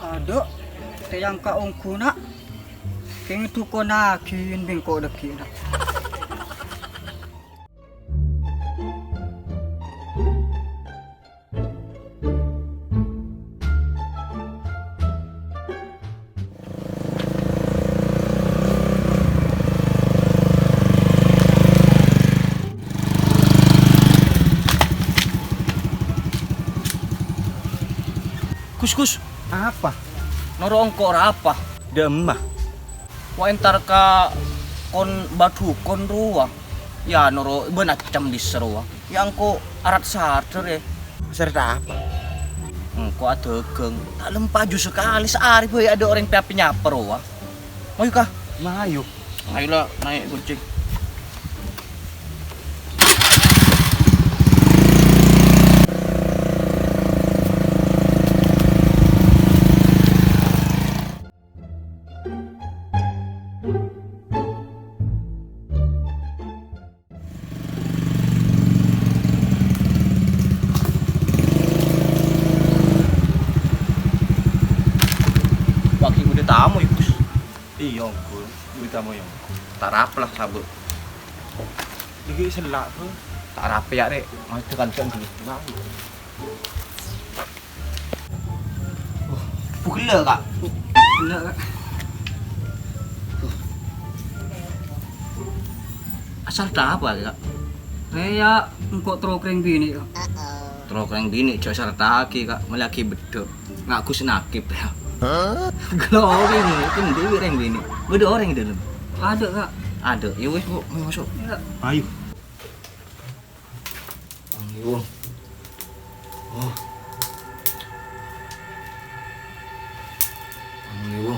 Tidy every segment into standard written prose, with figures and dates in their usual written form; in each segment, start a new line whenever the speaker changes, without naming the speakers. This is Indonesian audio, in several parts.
Ada tayang kaungku nak. Keng tu ko na kin bengko deki nak.
Kus,
Apa?
noro ongko apa?
Demah.
Wa entar ka kon batu kon ruang. Ya noro benacam di seruang. Yang ko arat sarter ya.
Serta apa?
Engko adegeng. Tak lempaju sekali sehari boy ada orang piapi nyaper ruang. Mau kah?
Mayu.
Ayolah naik kucing. Waki udah tamu ikus.
Iya, Unggul. Berita mo yung.
Tarap lah sabut.
Lagi selak ko.
Tarap ya rek. Mau tekan dulu.
Mayu.
Pukul kak.
Benar kak.
Asal tak apa kak?
Saya engkau trokreng bini kak.
Terus yang bini coba serta aki kak melaki bedok. Ngaku senakip ya. Kalau ini kendi orang bini. Beda orang di dalam.
Ada kak.
Ada. Ya wes bu mau masuk.
Ya.
Mayu.
Ayo. Oh. Ayo.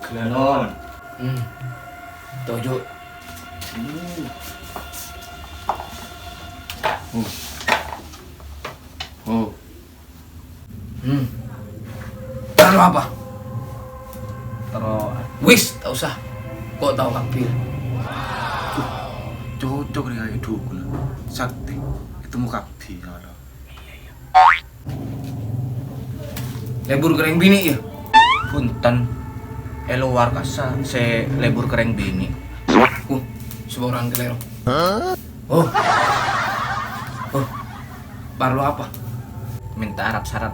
Kelanon.
Tojo. Oh. Taruh apa?
Taro.
Wis, tak usah. Kok tahu kapir?
Cocok nih kayak dukul. Sakti. Itu muka kapi.
Lebur kering bini ya? Punten. Eluar kasa se lebur kering bini. Seorang kelero. Oh. Oh. Perlu apa? Minta Arab syarat.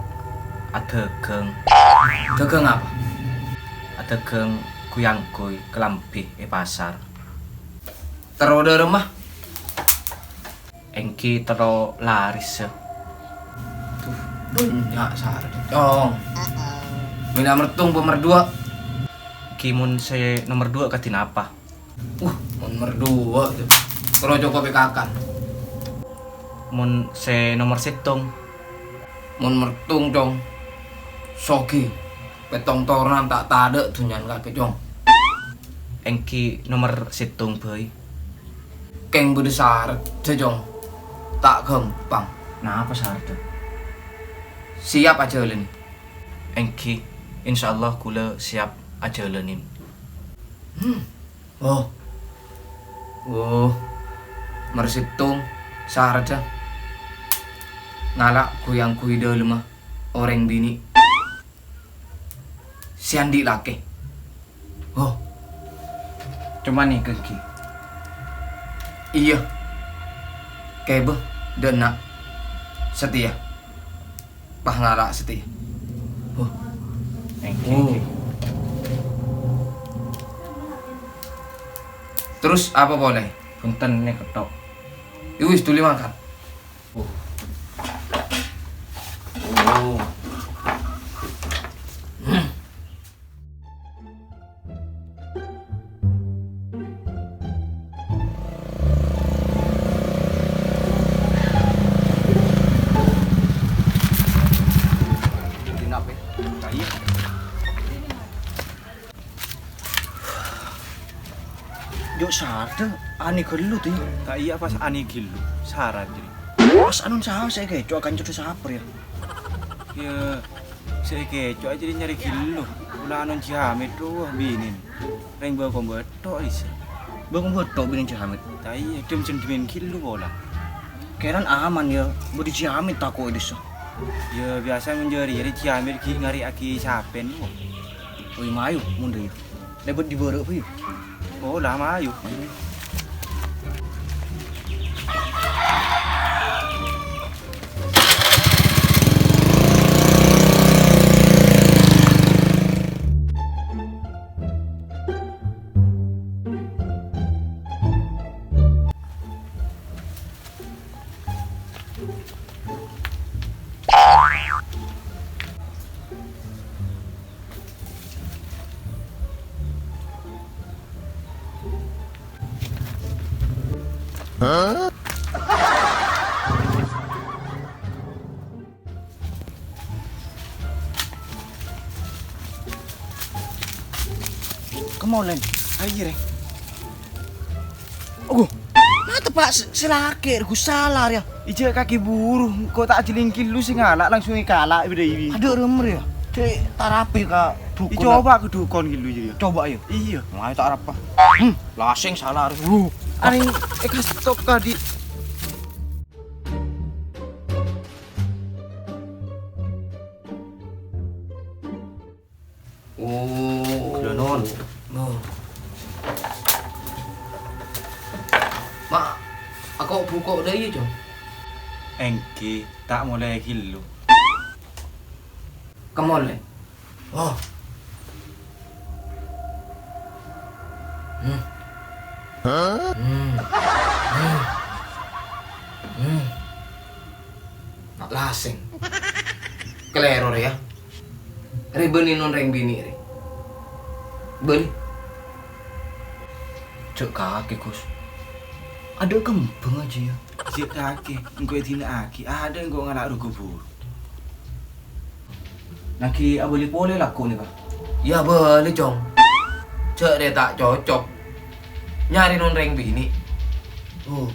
Ada geng. Gegeng apa? Ada geng kuyang kuy kelambi pasar. Terode rumah. Engki tero laris. Tuh, banyak syarat. Cong. Mina mertung pemerdua. Kimun se nomor 2 katin apa? Nomor 2. Kalau Joko bekakan. Mun se nomor situng. Mun mertung dong. Sogi. Petong toran tak tade tunyan kake jong. Engki nomor situng boy. Keng besar jejong. Tak gampang. Nah apa syarat? Siap aja ini. Engki insyaallah kula siap aja lenin. Oh. Mersitung syarat ngalak kuyang kuida lemah orang bini. Siandi laki. Oh. Cuma nih kaki. Iya. Kebe dena setia. Pah ngalak setia. Oh. Terus apa boleh? Punten nih ketok. Iwis tuli makan. Oh.
Yo sarda ani gelu tuh. Tak iya pas ani gelu. Saran jadi.
Pas anun sahau saya keco akan coba saper ya.
Ya saya keco aja dia nyari gelu. Ulah anon ciamit tuh bini. Reng bawa kombo tok isi.
Bang betul bini Cihamit.
Tak iya, dia macam dimain kilu bola.
Keran aman ya, beri Cihamit takut itu so.
Ya biasa menjadi, jadi Ciamir ki ngari aki sapen lu.
Oi mayu mundur ya. Dapat dibere apa ya?
Oh lama ayo.
Kemolen.
Ayo re.
Oh, mata pak selakir gue salah ya.
Ije kaki buru, kau tak jelingkin lu sih ngalak langsung ikalak beda ini.
Ada remer ya. Cek tarapi ka dukun.
Coba ke dukun gitu jadi.
Coba ya.
Iya.
Ngai tak apa. Lasing salah.
Ani ekas stok tadi.
Oh,
non.
Oh. Mak, aku buka dari itu.
Engke tak mulai kilu.
Kemol. Oh. Nak lasing. Kelero ya. Beni non reng bini re. Beni. Cek kaki Gus. Ada kembang aja ya.
Ije kaki, engkau tina aki. Ada engkau ngalak rugu buru.
Naki abali boleh laku nih kak? Ya boleh cong. Cek dia tak cocok. Nyari non reng bini.
Oh,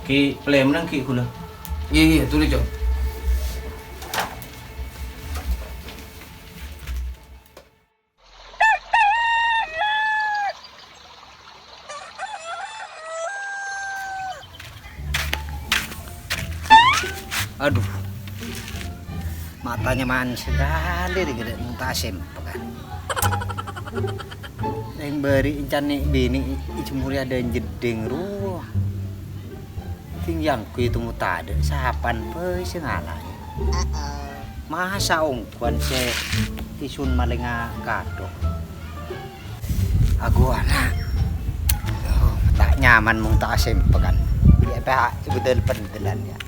ki play menang ki kula.
Iya tulis cong.
Aduh, matanya manis sekali digede mutasim kan. Yang beri incan nih bini icemuri ada yang jeding ruh. Tinggiang ku itu mutade sapan pe sengalai. Masa ongkuan se isun malinga kado. Aku anak. Oh, tak nyaman mung tak asim pekan. Dia pihak sebetulnya pendelan ya.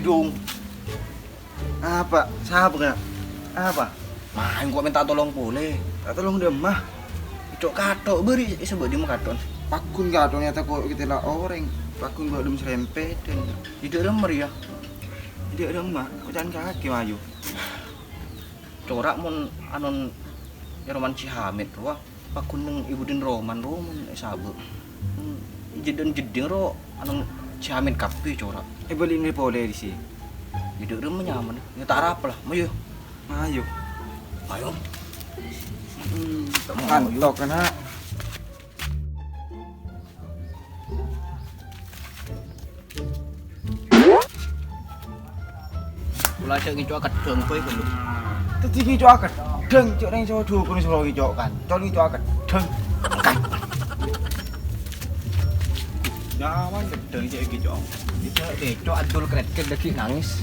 Dong. Apa? Siapa kena? Apa?
Main gua minta tolong boleh.
Tak tolong dia mah.
Cok katok beri sebut di muka katon.
Pakun gak ternyata kok kita lah orang. Pakun gak dem serempet dan
Tidak remer ya.
tidak ada mah. Kau jangan kaki maju.
Corak mun anon Roman Cihamit wah pakun nang ibu den Roman sabu. Jedeng ro anon Cihamit kapi corak.
Beli ini boleh di sini.
Tidak remer nyaman. Ya tak apa lah. Mayo.
Ayo.
Ayo.
Kantok kena.
Kula cek ngicu kedeng kowe kan lho.
Tadi ngicu akad. Deng cok nang Jawa dukun suruh ngicu kan. Cok ngicu akad. Deng. Nyaman gedeng cek ngicu.
Cok adul kret-kret lagi nangis.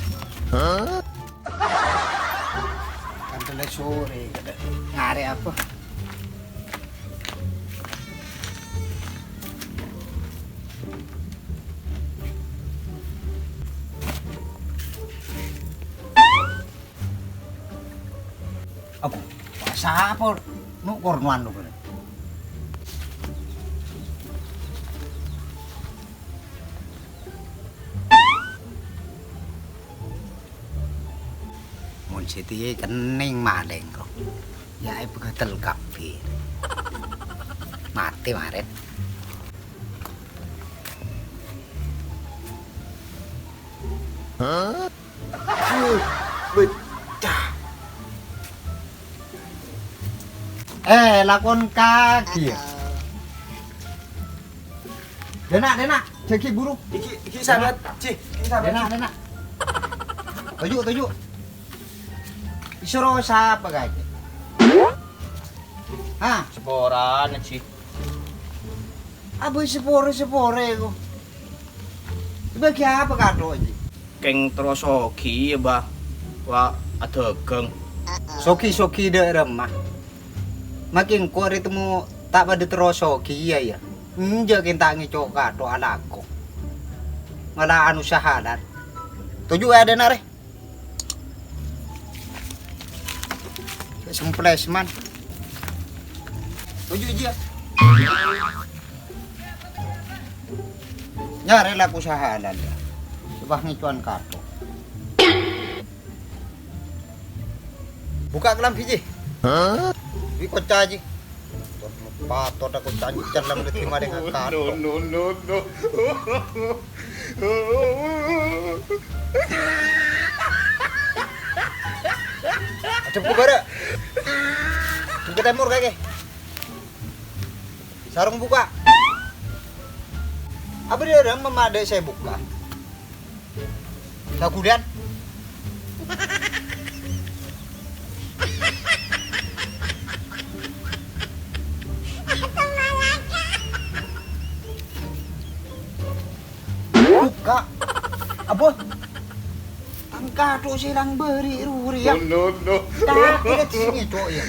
Kantor sore ngare apa? Aku siapa nu kornuan lu kan? Mun siti kening maling kok. Ya ibu gatel kabeh. Mati maret.
Becah.
Lakon kaki. Denak, ceki buru.
Iki sahabat, Ci. Iki sahabat.
Denak. Tuju. Isoro siapa guys? Hah?
Seporan sih.
Aboy sepore ko. Bagi apa kado aja?
Keng terus hoki ya bah. Wah adegeng.
Soki de remah. Makin kuar itu mu tak pada terus soki ya. Jakin tangi cok kado anakku. Malah anu syahadat. Tuju ada nare. Semples man. Tuju aja. Nyari laku syahadat. Coba ngituan kartu. Buka kelam hiji. Wi kocah aja. Patot aku cancan lam terima dengan kartu.
No.
Cepuk bara. Kita temur kake. Sarung buka. Apa dia orang memadai saya buka? Kemudian buka. Apa? Angka tu silang beri ruri ya.
No.
Tak, tidak sini cok ya.